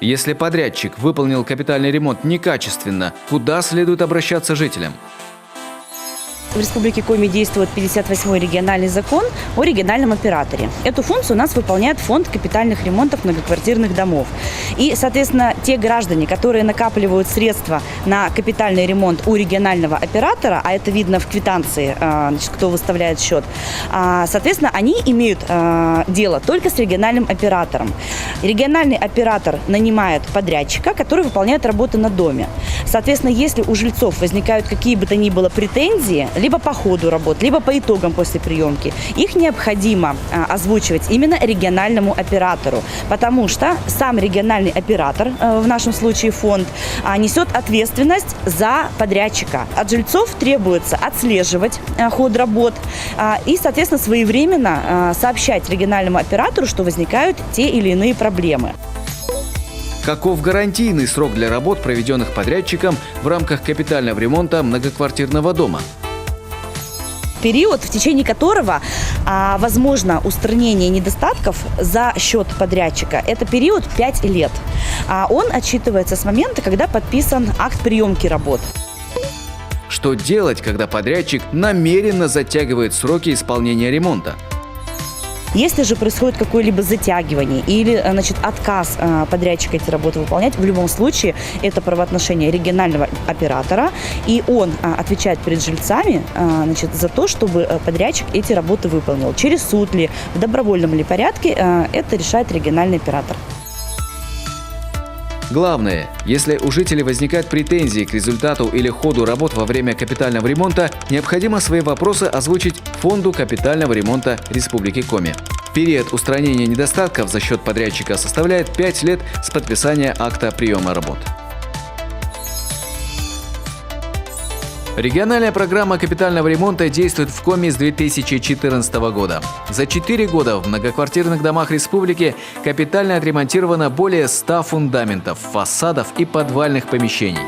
Если подрядчик выполнил капитальный ремонт некачественно, куда следует обращаться жителям? В Республике Коми действует 58-й региональный закон о региональном операторе. Эту функцию у нас выполняет фонд капитальных ремонтов многоквартирных домов. И, соответственно, те граждане, которые накапливают средства на капитальный ремонт у регионального оператора, а это видно в квитанции, кто выставляет счет, соответственно, они имеют дело только с региональным оператором. Региональный оператор нанимает подрядчика, который выполняет работы на доме. Соответственно, если у жильцов возникают какие бы то ни было претензии, либо по ходу работ, либо по итогам после приемки, их необходимо озвучивать именно региональному оператору, потому что сам региональный оператор, в нашем случае фонд, несет ответственность за подрядчика. От жильцов требуется отслеживать ход работ и, соответственно, своевременно сообщать региональному оператору, что возникают те или иные проблемы. Каков гарантийный срок для работ, проведенных подрядчиком в рамках капитального ремонта многоквартирного дома? Период, в течение которого возможно устранение недостатков за счет подрядчика, это период 5 лет. Он отсчитывается с момента, когда подписан акт приемки работ. Что делать, когда подрядчик намеренно затягивает сроки исполнения ремонта? Если же происходит какое-либо затягивание или, отказ подрядчика эти работы выполнять, в любом случае это правоотношение регионального оператора, и он отвечает перед жильцами, за то, чтобы подрядчик эти работы выполнил. Через суд ли, в добровольном ли порядке, это решает региональный оператор. Главное, если у жителей возникают претензии к результату или ходу работ во время капитального ремонта, необходимо свои вопросы озвучить Фонду капитального ремонта Республики Коми. Период устранения недостатков за счет подрядчика составляет 5 лет с подписания акта приема работ. Региональная программа капитального ремонта действует в Коми с 2014 года. За 4 года в многоквартирных домах республики капитально отремонтировано более 100 фундаментов, фасадов и подвальных помещений.